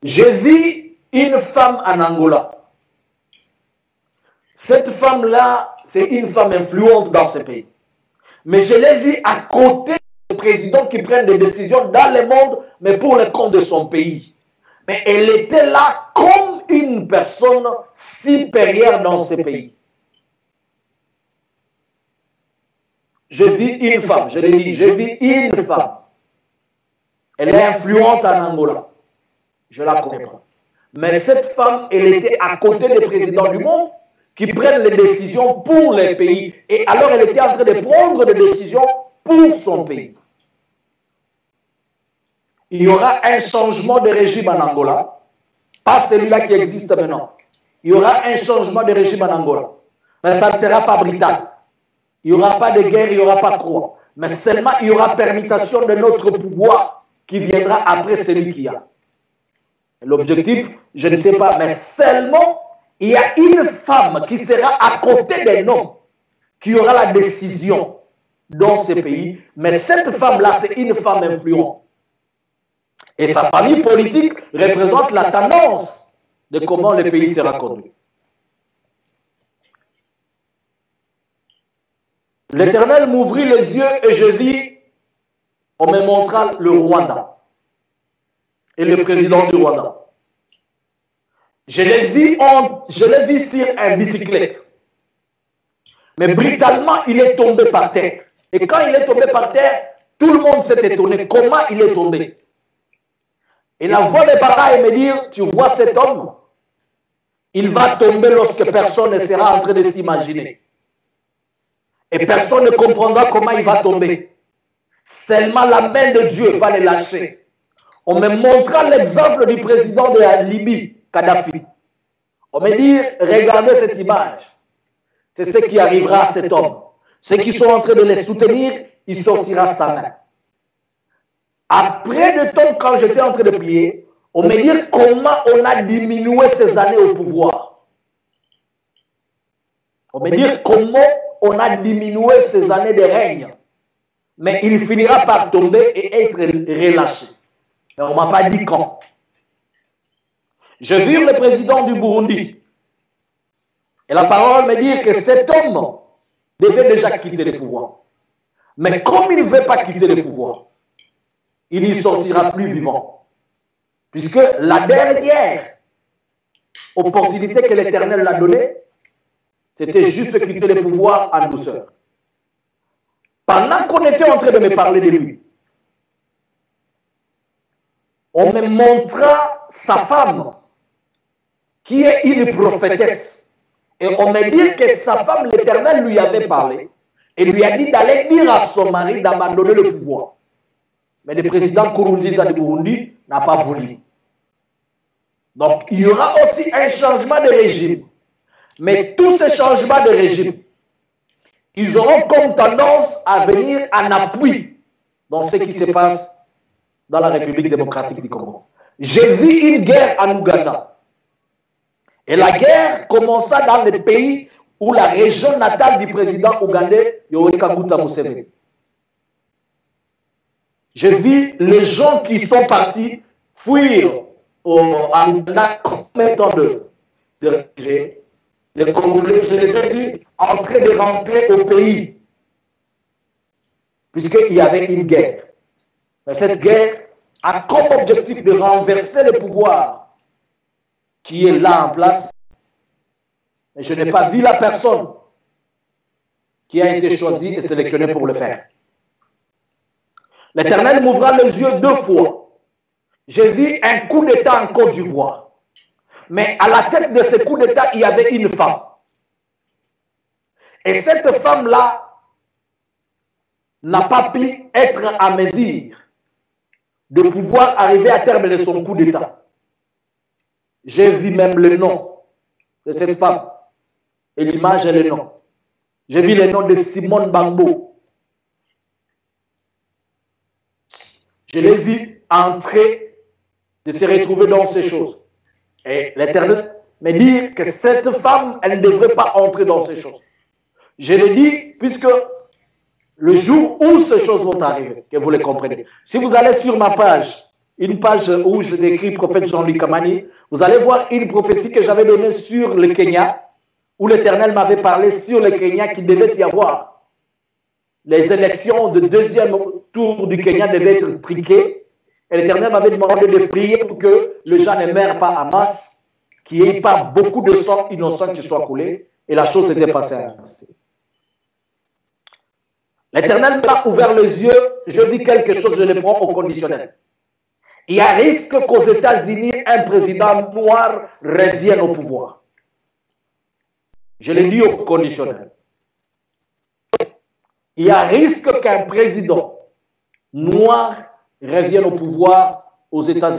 J'ai vu une femme en Angola. Cette femme-là, c'est une femme influente dans ce pays. Mais je l'ai vue à côté des présidents qui prennent des décisions dans le monde, mais pour le compte de son pays. Mais elle était là comme une personne supérieure dans ce pays. J'ai vu une femme, je l'ai dit, j'ai vu une femme. Elle est influente en Angola. Je la comprends. Mais cette femme, elle était à côté des présidents du monde qui prennent les décisions pour les pays. Et alors, elle était en train de prendre des décisions pour son pays. Il y aura un changement de régime en Angola. Pas celui-là qui existe maintenant. Il y aura un changement de régime en Angola. Mais ça ne sera pas brutal. Il n'y aura pas de guerre, il n'y aura pas de croix. Mais seulement, il y aura permutation de notre pouvoir qui viendra après celui qui a. L'objectif, je ne sais pas, mais seulement, il y a une femme qui sera à côté d'un homme qui aura la décision dans ce pays. Mais cette femme-là, c'est une femme influente. Et sa famille politique représente la tendance de comment le pays sera conduit. L'Éternel m'ouvrit les yeux et je vis, on me montra le Rwanda et le président du Rwanda. Je l'ai vu sur une bicyclette. Mais brutalement, il est tombé par terre. Et quand il est tombé par terre, tout le monde s'est étonné. Comment il est tombé? Et la voix des pareils me dit, tu vois cet homme? Il va tomber lorsque personne ne sera en train de s'imaginer. Et personne ne comprendra comment il va tomber. Seulement la main de Dieu va le lâcher. On me montra l'exemple du président de la Libye, Kadhafi. On me dit, regardez cette image. C'est ce qui arrivera à cet homme. Ceux qui sont en train de le soutenir, il sortira sa main. Après le temps, quand j'étais en train de prier, on me dit comment on a diminué ces années au pouvoir. On me dit comment on a diminué ces années de règne. Mais il finira par tomber et être relâché. Mais on ne m'a pas dit quand. J'ai vu le président du Burundi. Et la parole me dit que cet homme devait déjà quitter le pouvoir. Mais comme il ne veut pas quitter le pouvoir, il n'y sortira plus vivant. Puisque la dernière opportunité que l'Éternel l'a donnée, c'était juste de quitter le pouvoir en douceur. Pendant qu'on était en train de me parler de lui, on me montra sa femme, qui est une prophétesse. Et on me dit que sa femme, l'Éternel lui avait parlé, et lui a dit d'aller dire à son mari d'abandonner le pouvoir. Mais le président Nkurunziza du Burundi n'a pas voulu. Donc, il y aura aussi un changement de régime. Mais tous ces changements de régime, ils auront comme tendance à venir en appui dans ce qui se passe dans la République démocratique du Congo. J'ai vu une guerre en Ouganda. Et la guerre commença dans le pays où la région natale du président ougandais, Yoweri Kaguta Museveni. J'ai vu les gens qui sont partis fuir en Ouganda combien de temps de réfugiés. Les Congolais, je les ai vus en train de rentrer au pays. Puisqu'il y avait une guerre. Mais cette guerre a comme objectif de renverser le pouvoir qui est là en place. Et je n'ai pas vu la personne qui a été choisie et sélectionnée pour le faire. L'Éternel m'ouvra les yeux 2 fois. J'ai vu un coup d'État en Côte d'Ivoire. Mais à la tête de ce coup d'État, il y avait une femme. Et cette femme-là n'a pas pu être à mesure de pouvoir arriver à terme de son coup d'État. J'ai vu même le nom de cette femme. Et l'image et le nom. J'ai vu le nom de Simone Bambo. Je l'ai vu entrer, de se retrouver dans ces choses. Et l'Éternel me dit que cette femme, elle ne devrait pas entrer dans ces choses. Je l'ai dit, puisque le jour où ces choses vont arriver, que vous les comprenez. Si vous allez sur ma page une page où je décris prophète Jean-Luc Kamani, vous allez voir une prophétie que j'avais donnée sur le Kenya, où l'Éternel m'avait parlé sur le Kenya qu'il devait y avoir. Les élections de deuxième tour du Kenya devaient être triquées. Et l'Éternel m'avait demandé de prier pour que les gens ne meurent pas en masse, qu'il n'y ait pas beaucoup de sang innocent qui soit coulé. Et la chose s'était passée ainsi. L'Éternel m'a ouvert les yeux, je dis quelque chose, je le prends au conditionnel. Il y a risque qu'aux États-Unis, un président noir revienne au pouvoir. Je le dis au conditionnel. Il y a risque qu'un président noir revienne au pouvoir aux États-Unis.